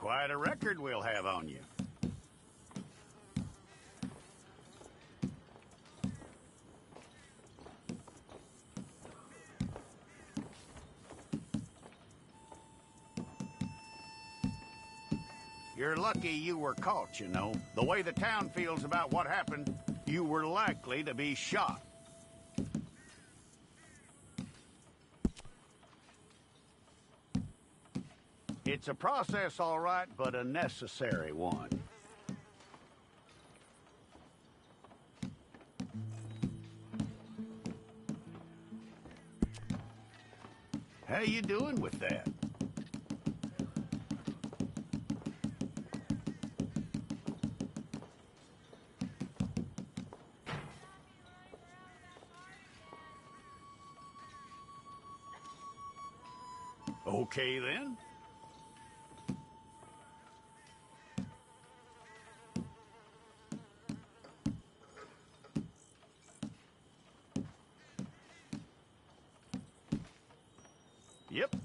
Quite a record we'll have on you. You're lucky you were caught, you know. The way the town feels about what happened, you were likely to be shot. It's a process, all right, but a necessary one. How you doing with that? Okay, then. Yep.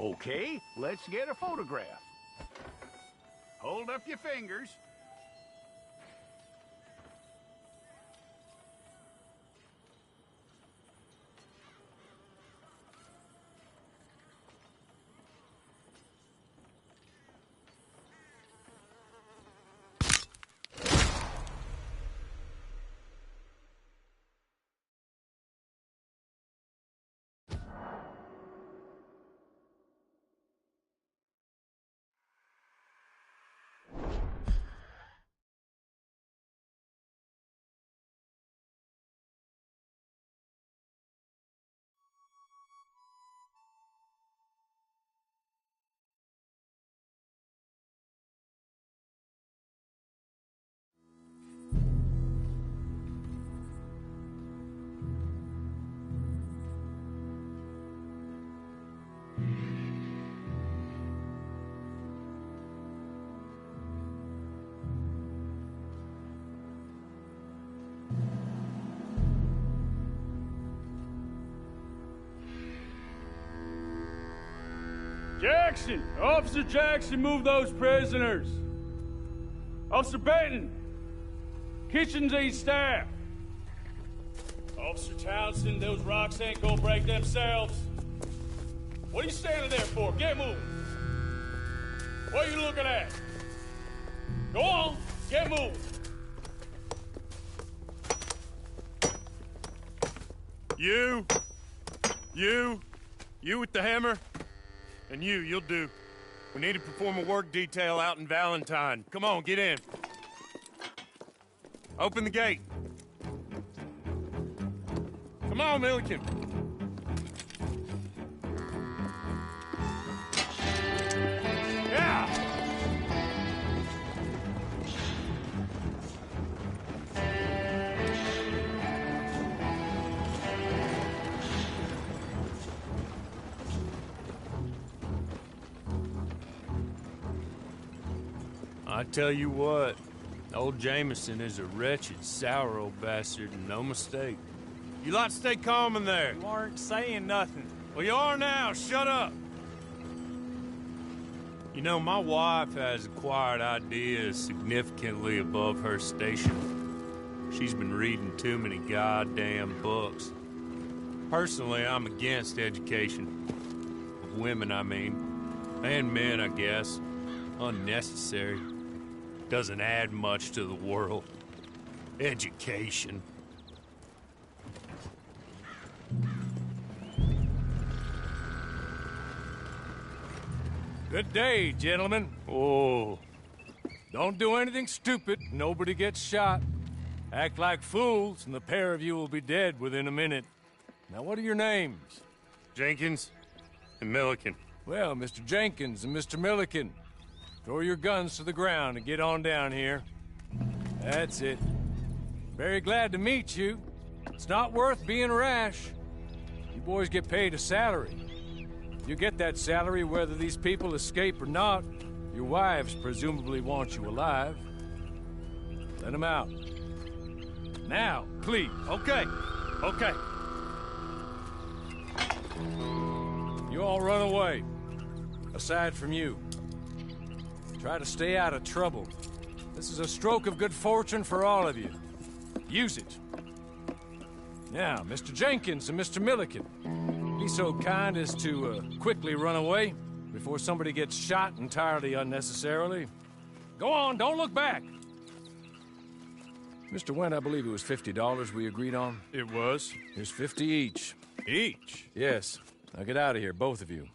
Okay, let's get a photograph. Hold up your fingers. Jackson! Officer Jackson, move those prisoners! Officer Benton! Kitchens aid staff! Officer Townsend, those rocks ain't gonna break themselves. What are you standing there for? Get moving! What are you looking at? Go on, get moving! You with the hammer? And you'll do. We need to perform a work detail out in Valentine. Come on, get in. Open the gate. Come on, Milliken. Yeah! I tell you what, old Jameson is a wretched, sour old bastard, and no mistake. You lot stay calm in there. You aren't saying nothing. Well, you are now. Shut up. You know, my wife has acquired ideas significantly above her station. She's been reading too many goddamn books. Personally, I'm against education. Of women, I mean. And men, I guess. Unnecessary. Doesn't add much to the world. Education. Good day, gentlemen. Oh. Don't do anything stupid. Nobody gets shot. Act like fools, and the pair of you will be dead within a minute. Now, what are your names? Jenkins and Milliken. Well, Mr. Jenkins and Mr. Milliken, throw your guns to the ground and get on down here. That's it. Very glad to meet you. It's not worth being rash. You boys get paid a salary. You get that salary whether these people escape or not. Your wives presumably want you alive. Let them out. Now, please. Okay. You all run away. Aside from you. Try to stay out of trouble. This is a stroke of good fortune for all of you. Use it. Now, Mr. Jenkins and Mr. Milliken, be so kind as to quickly run away before somebody gets shot entirely unnecessarily. Go on, don't look back. Mr. Wendt, I believe it was $50 we agreed on. It was. Here's 50 each. Each? Yes. Now get out of here, both of you.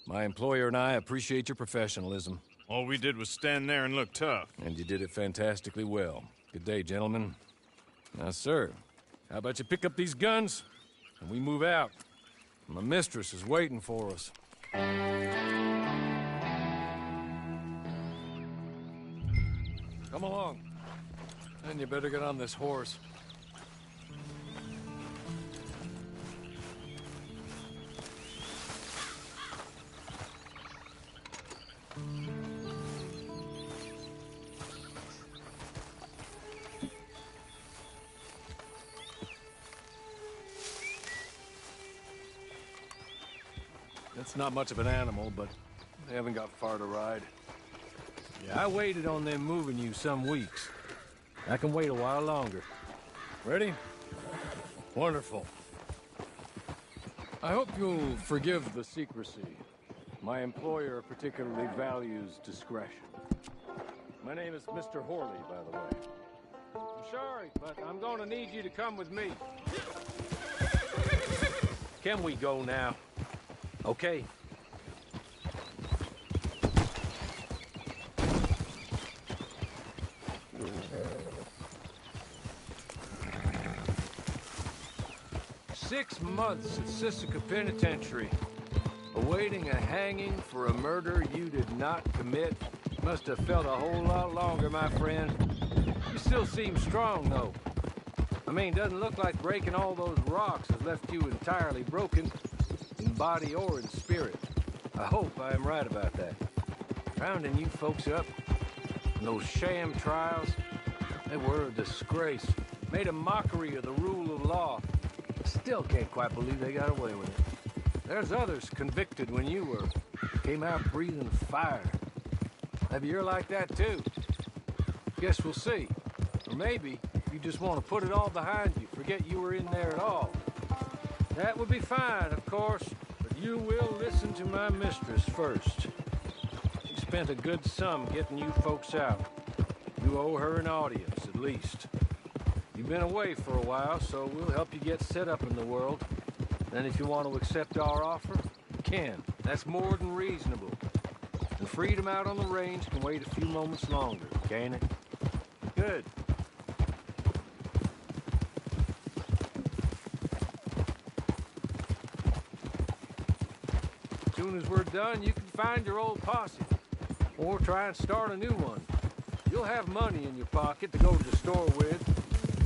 My employer and I appreciate your professionalism. All we did was stand there and look tough. And you did it fantastically well. Good day, gentlemen. Now, sir, how about you pick up these guns and we move out? My mistress is waiting for us. Come along. And you better get on this horse. It's not much of an animal, but they haven't got far to ride. Yeah, I waited on them moving you some weeks. I can wait a while longer. Ready? Wonderful. I hope you'll forgive the secrecy. My employer particularly values discretion. My name is Mr. Horley, by the way. I'm sorry, but I'm going to need you to come with me. Can we go now? Okay. Six months at Sisika Penitentiary, awaiting a hanging for a murder you did not commit. Must have felt a whole lot longer, my friend. You still seem strong, though. I mean, doesn't look like breaking all those rocks has left you entirely broken, in body or in spirit. I hope I am right about that. Rounding you folks up, and those sham trials, they were a disgrace. Made a mockery of the rule of law. Still can't quite believe they got away with it. There's others convicted when you were. Came out breathing fire. Maybe you're like that too. Guess we'll see. Or maybe you just want to put it all behind you, forget you were in there at all. That would be fine, of course, but you will listen to my mistress first. She spent a good sum getting you folks out. You owe her an audience, at least. You've been away for a while, so we'll help you get set up in the world. Then if you want to accept our offer, you can. That's more than reasonable. And freedom out on the range can wait a few moments longer, can't it? Good. As soon as we're done, you can find your old posse. Or try and start a new one. You'll have money in your pocket to go to the store with.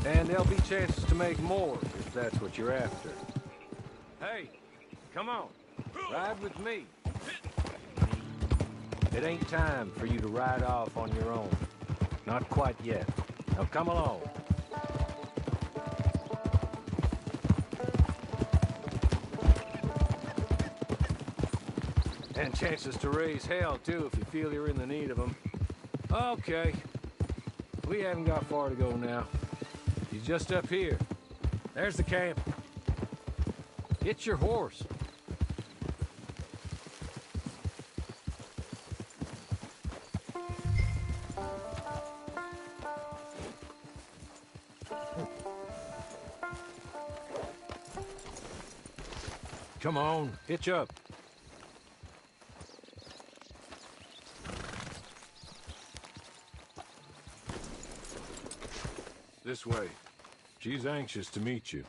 And there'll be chances to make more, if that's what you're after. Hey, come on. Ride with me. It ain't time for you to ride off on your own. Not quite yet. Now come along. And chances to raise hell, too, if you feel you're in the need of them. Okay. We haven't got far to go now. He's just up here. There's the camp. Get your horse. Come on, hitch up. This way. She's anxious to meet you.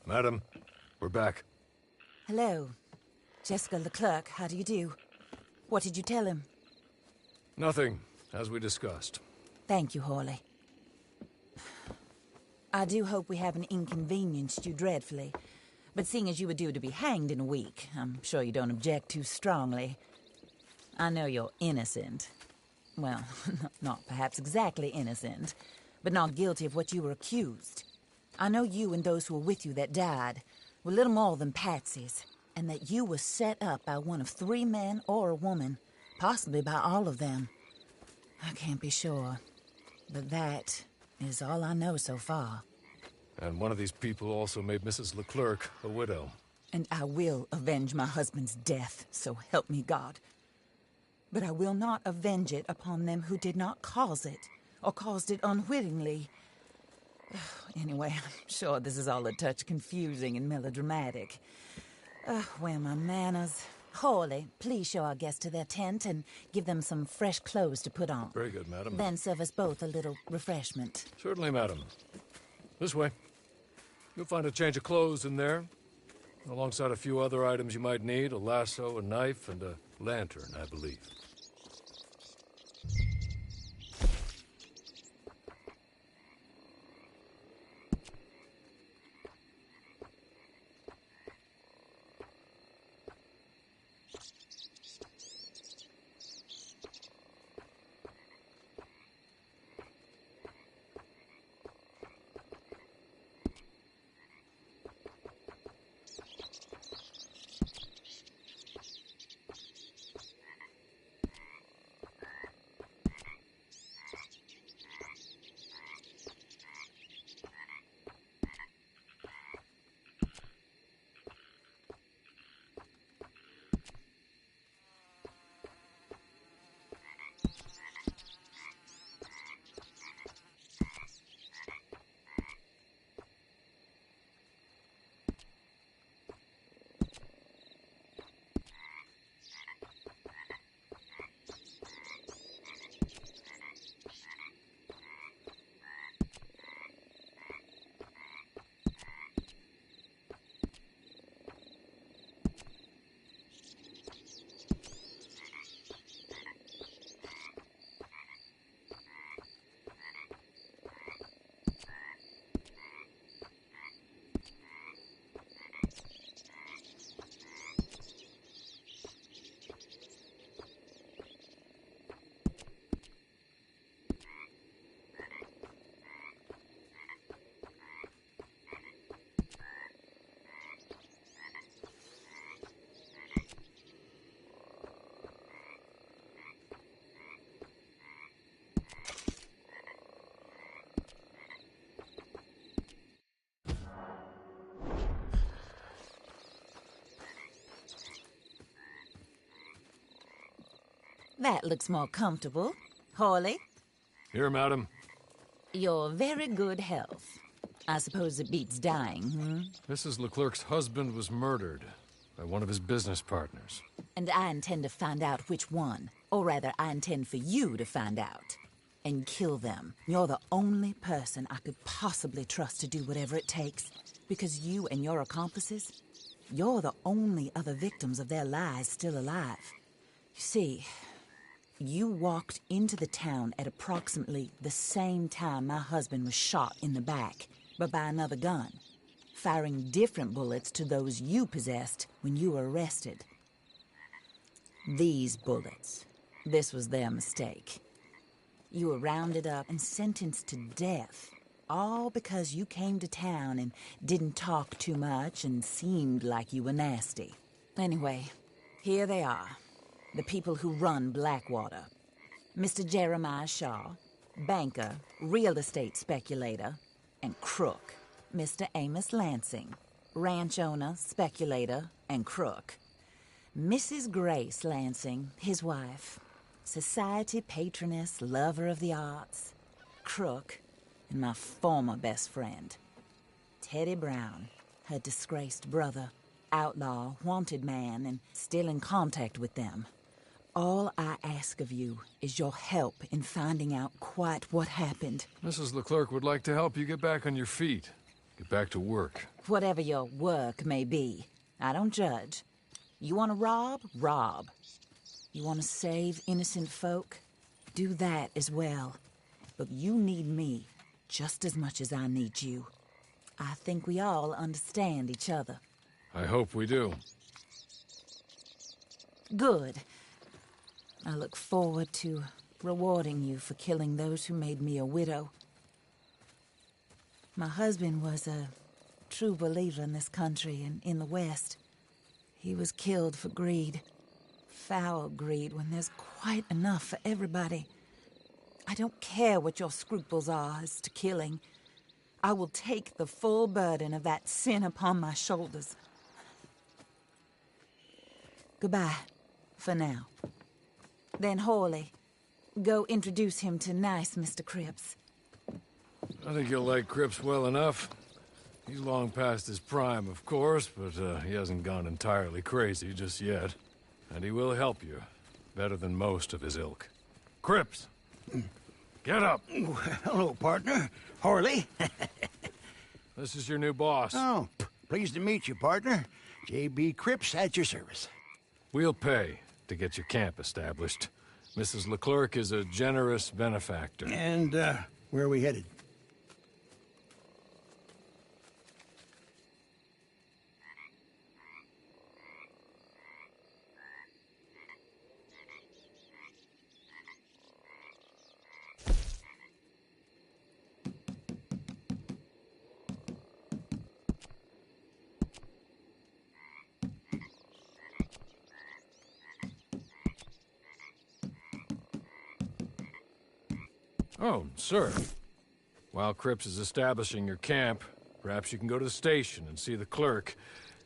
Madam, we're back. Hello. Jessica Leclerc, how do you do? What did you tell him? Nothing, as we discussed. Thank you, Hawley. I do hope we haven't inconvenienced you dreadfully. But seeing as you were due to be hanged in a week, I'm sure you don't object too strongly. I know you're innocent. Well, not perhaps exactly innocent, but not guilty of what you were accused. I know you and those who were with you that died were little more than patsies, and that you were set up by one of 3 men or a woman, possibly by all of them. I can't be sure, but that is all I know so far. And one of these people also made Mrs. Leclerc a widow. And I will avenge my husband's death, so help me God. But I will not avenge it upon them who did not cause it, or caused it unwittingly. Anyway, I'm sure this is all a touch confusing and melodramatic. Where are my manners? Hawley, please show our guests to their tent and give them some fresh clothes to put on. Very good, madam. Then serve us both a little refreshment. Certainly, madam. This way. You'll find a change of clothes in there, alongside a few other items you might need, a lasso, a knife, and a lantern, I believe. That looks more comfortable. Hawley, Here, madam. your very good health. I suppose it beats dying, hmm? Mrs. Leclerc's husband was murdered by one of his business partners. And I intend to find out which one. Or rather, I intend for you to find out. And kill them. You're the only person I could possibly trust to do whatever it takes. Because you and your accomplices, you're the only other victims of their lies still alive. You see, you walked into the town at approximately the same time my husband was shot in the back, but by another gun, firing different bullets to those you possessed when you were arrested. These bullets, this was their mistake. You were rounded up and sentenced to death, all because you came to town and didn't talk too much and seemed like you were nasty. Anyway, here they are, the people who run Blackwater. Mr. Jeremiah Shaw, banker, real estate speculator, and crook. Mr. Amos Lansing, ranch owner, speculator, and crook. Mrs. Grace Lansing, his wife, society patroness, lover of the arts, crook, and my former best friend. Teddy Brown, her disgraced brother, outlaw, wanted man, and still in contact with them. All I ask of you is your help in finding out quite what happened. Mrs. Leclerc would like to help you get back on your feet. Get back to work. Whatever your work may be, I don't judge. You want to rob? Rob. You want to save innocent folk? Do that as well. But you need me just as much as I need you. I think we all understand each other. I hope we do. Good. I look forward to rewarding you for killing those who made me a widow. My husband was a true believer in this country and in the West. He was killed for greed. Foul greed when there's quite enough for everybody. I don't care what your scruples are as to killing. I will take the full burden of that sin upon my shoulders. Goodbye, for now. Then Hawley, go introduce him to nice Mr. Cripps. I think you'll like Cripps well enough. He's long past his prime, of course, but he hasn't gone entirely crazy just yet. And he will help you, better than most of his ilk. Cripps! Get up! Hello, partner. Harley. This is your new boss. Oh, pleased to meet you, partner. J.B. Cripps at your service. We'll pay to get your camp established. Mrs. Leclerc is a generous benefactor. And, where are we headed? Oh, sir. While Cripps is establishing your camp, perhaps you can go to the station and see the clerk,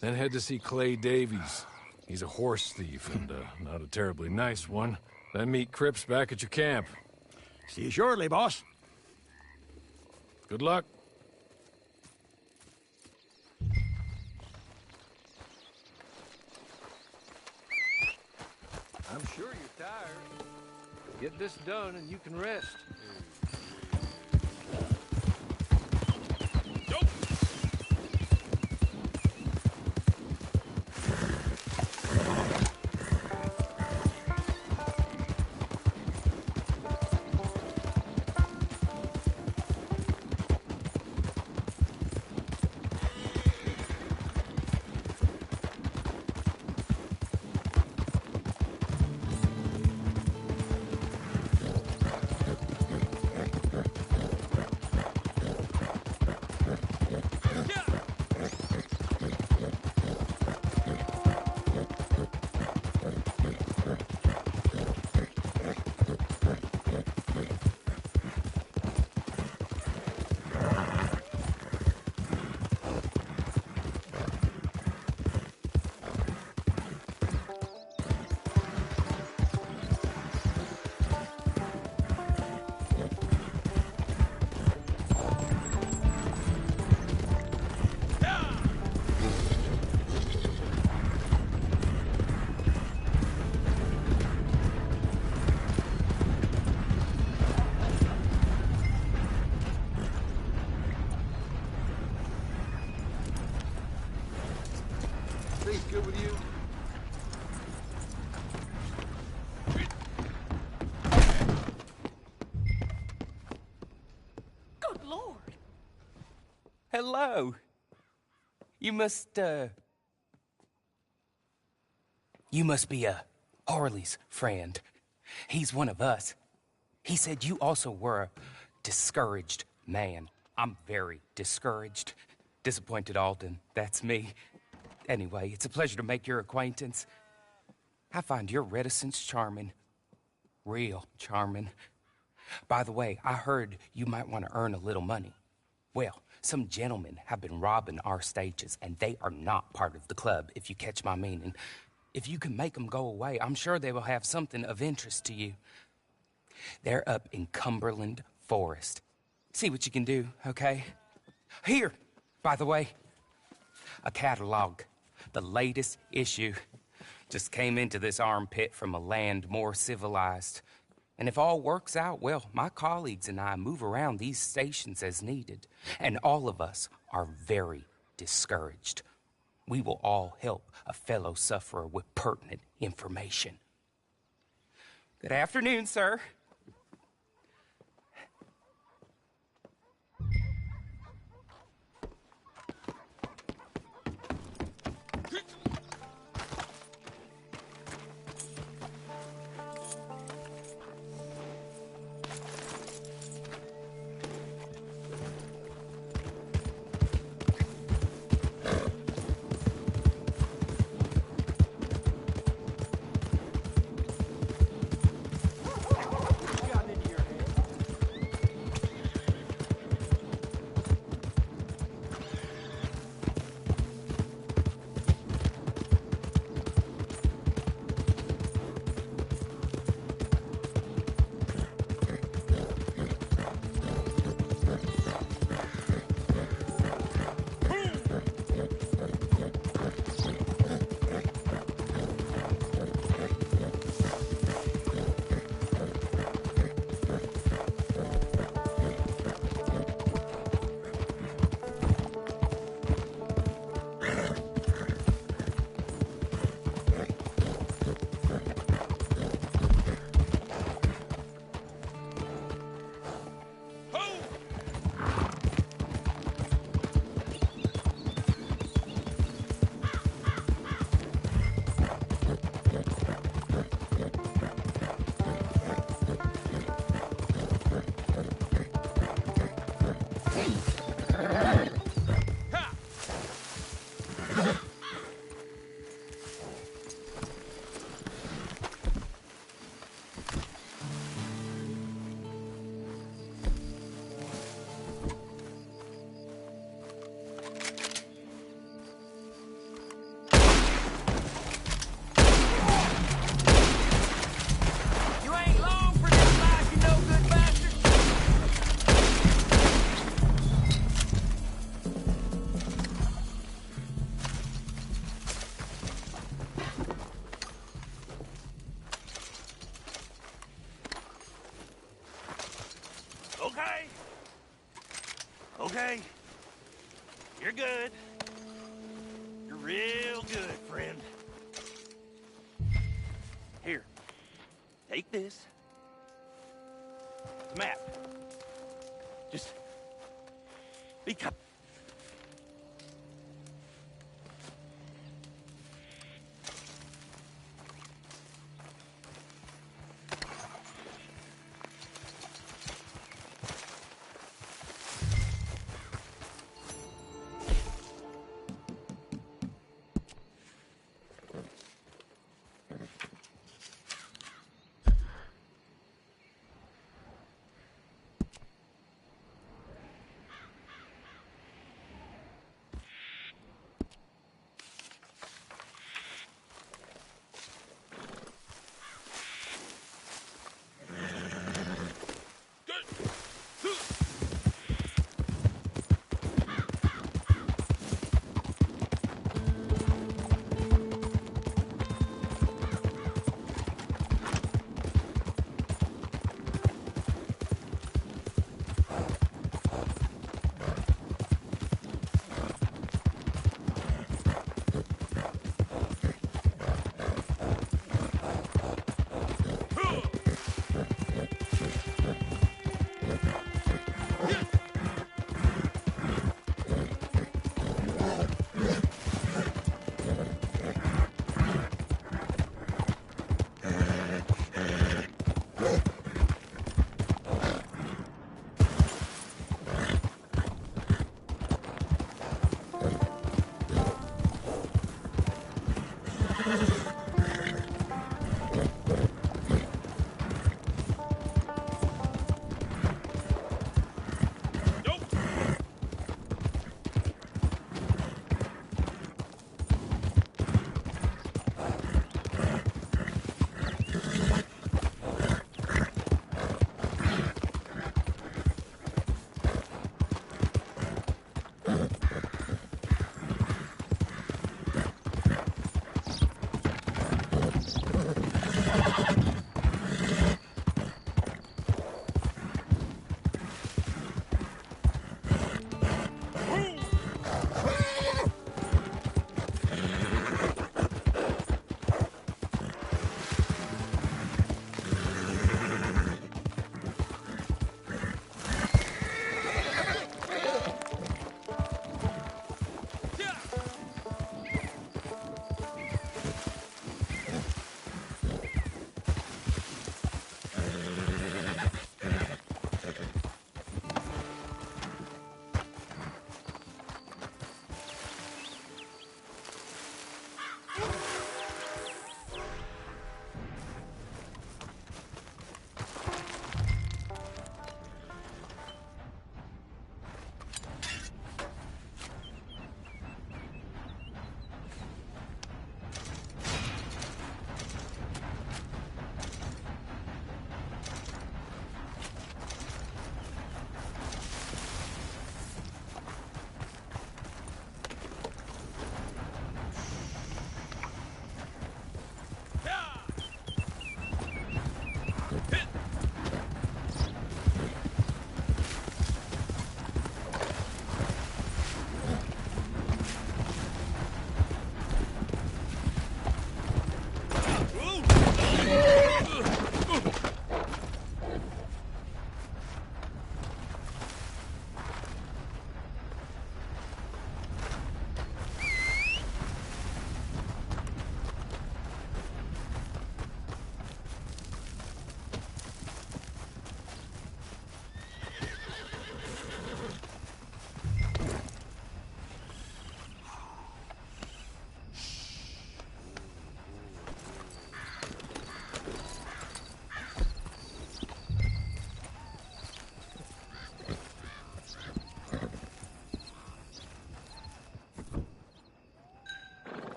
then head to see Clay Davies. He's a horse thief and not a terribly nice one. Then meet Cripps back at your camp. See you shortly, boss. Good luck. I'm sure you're tired. Get this done and you can rest. good with you? Good Lord. Hello. You must be Harley's friend. He's one of us. He said you also were a discouraged man. I'm very discouraged. Disappointed Alden, that's me. Anyway, it's a pleasure to make your acquaintance. I find your reticence charming. Real charming. By the way, I heard you might want to earn a little money. Well, some gentlemen have been robbing our stages, and they are not part of the club, if you catch my meaning. If you can make them go away, I'm sure they will have something of interest to you. They're up in Cumberland Forest. See what you can do, okay? Here, by the way, a catalog. The latest issue. Just came into this armpit from a land more civilized. And if all works out, well, my colleagues and I move around these stations as needed. And all of us are very discouraged. We will all help a fellow sufferer with pertinent information. Good afternoon, sir. Okay. You're good. You're real good, friend. Here. Take this. The map. Just be kind.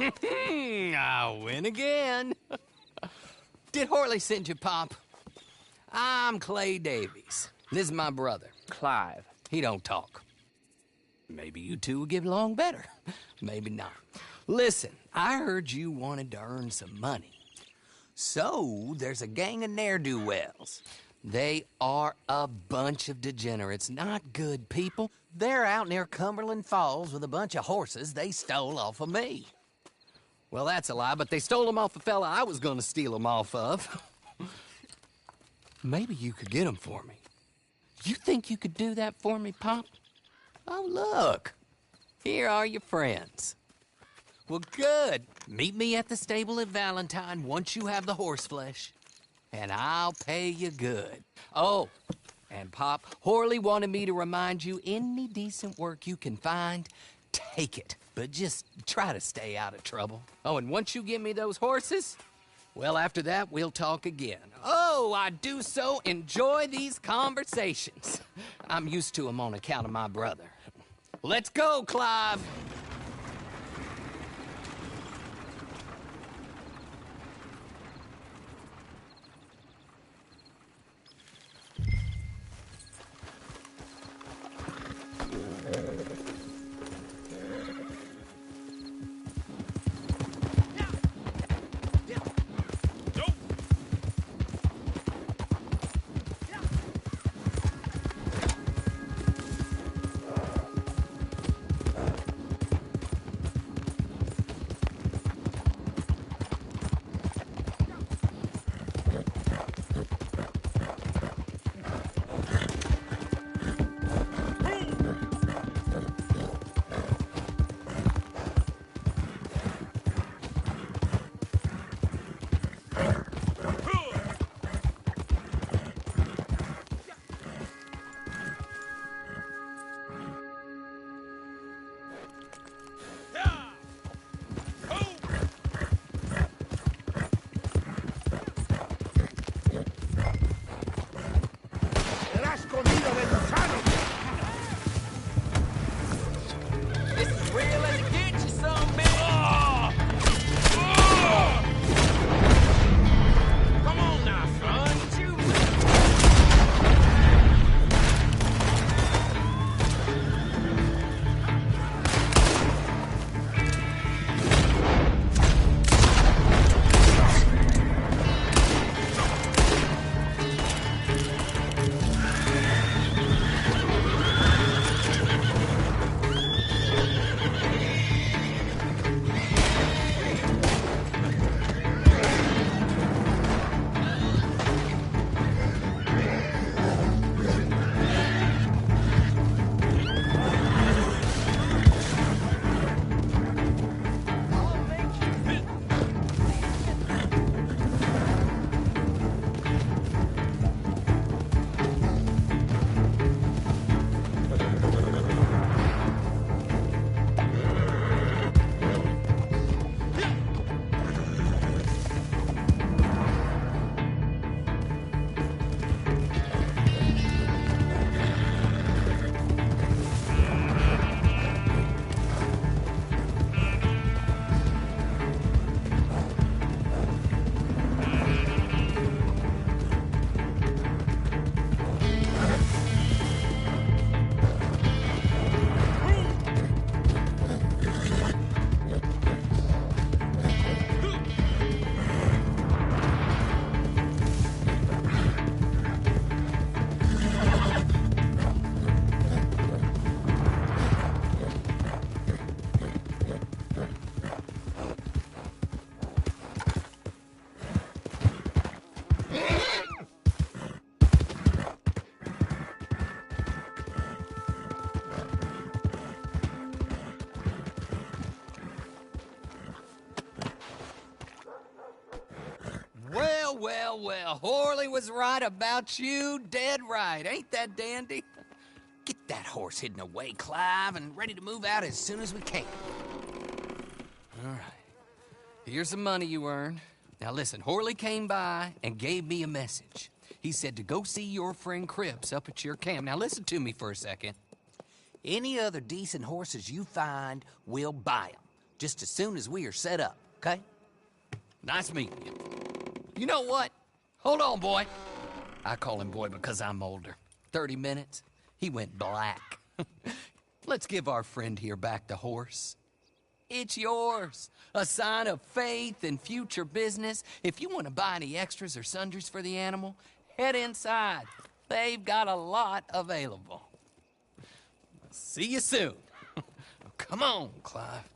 I win again. Did Horley send you, Pop? I'm Clay Davies. This is my brother, Clive. He don't talk. Maybe you two will get along better. Maybe not. Listen, I heard you wanted to earn some money. So, there's a gang of ne'er-do-wells. They are a bunch of degenerates, not good people. They're out near Cumberland Falls with a bunch of horses they stole off of me. Well, that's a lie, but they stole them off the fella I was gonna steal them off of. Maybe you could get them for me. You think you could do that for me, Pop? Oh, look. Here are your friends. Well, good. Meet me at the stable at Valentine once you have the horse flesh. And I'll pay you good. Oh, and Pop, Horley wanted me to remind you, any decent work you can find, take it. But just try to stay out of trouble. Oh, and once you give me those horses, well, after that, we'll talk again. Oh, I do so enjoy these conversations. I'm used to them on account of my brother. Let's go, Clive. Well, Horley was right about you, dead right. Ain't that dandy? Get that horse hidden away, Clive, and ready to move out as soon as we can. All right. Here's the money you earned. Now listen, Horley came by and gave me a message. He said to go see your friend Cripps up at your camp. Now listen to me for a second. Any other decent horses you find, we'll buy them. just as soon as we are set up, okay? Nice meeting you. You know what? Hold on, boy. I call him boy because I'm older. 30 minutes, he went black. Let's give our friend here back the horse. It's yours. A sign of faith and future business. If you want to buy any extras or sundries for the animal, head inside. They've got a lot available. See you soon. Come on, Clive.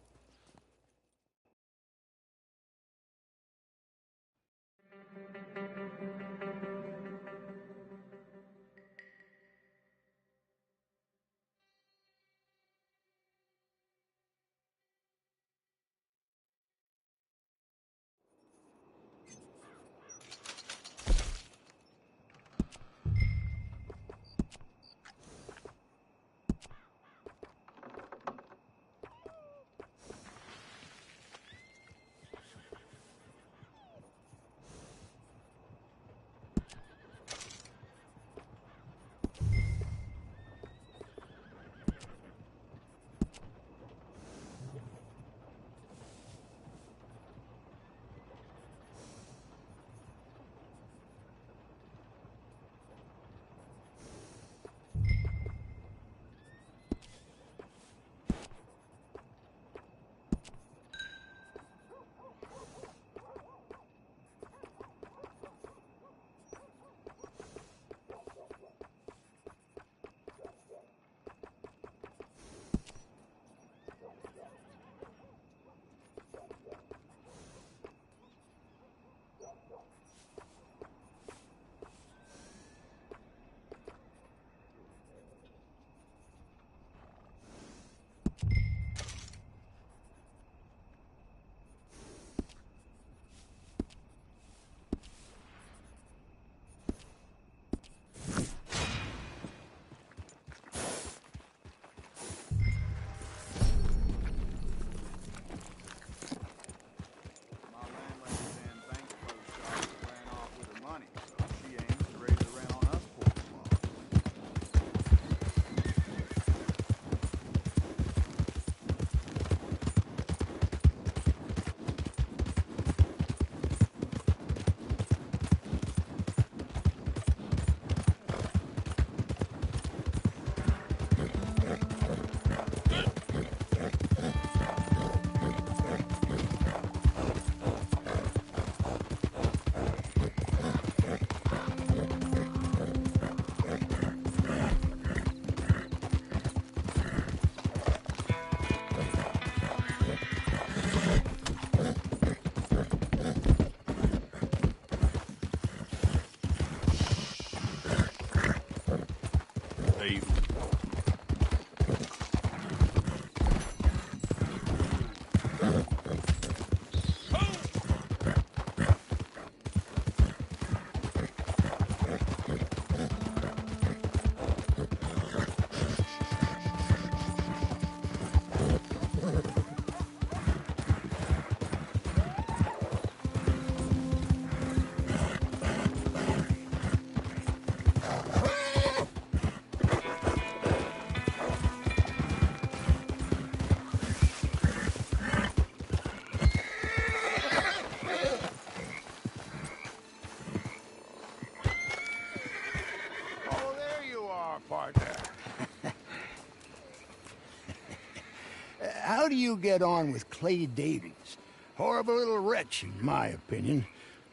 How do you get on with Clay Davies? Horrible little wretch, in my opinion.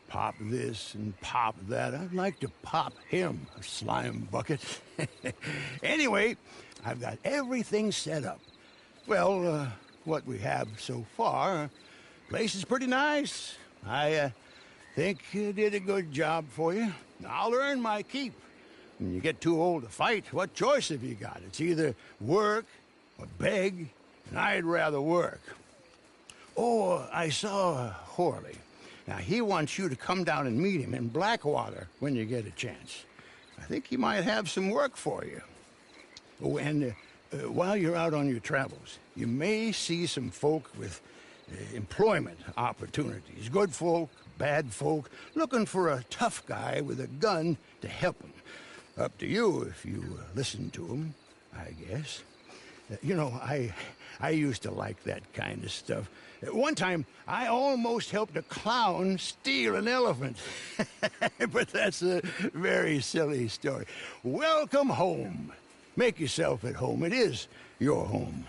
Pop this and pop that. I'd like to pop him, a slime bucket. Anyway, I've got everything set up. Well, what we have so far, place is pretty nice. I think you did a good job for you. I'll earn my keep. When you get too old to fight, what choice have you got? It's either work or beg, and I'd rather work. Oh, I saw Horley. Now, he wants you to come down and meet him in Blackwater when you get a chance. I think he might have some work for you. Oh, and while you're out on your travels, you may see some folk with employment opportunities. Good folk, bad folk, looking for a tough guy with a gun to help them. Up to you if you listen to them, I guess. You know, I used to like that kind of stuff. One time, I almost helped a clown steal an elephant. But that's a very silly story. Welcome home. Make yourself at home. It is your home.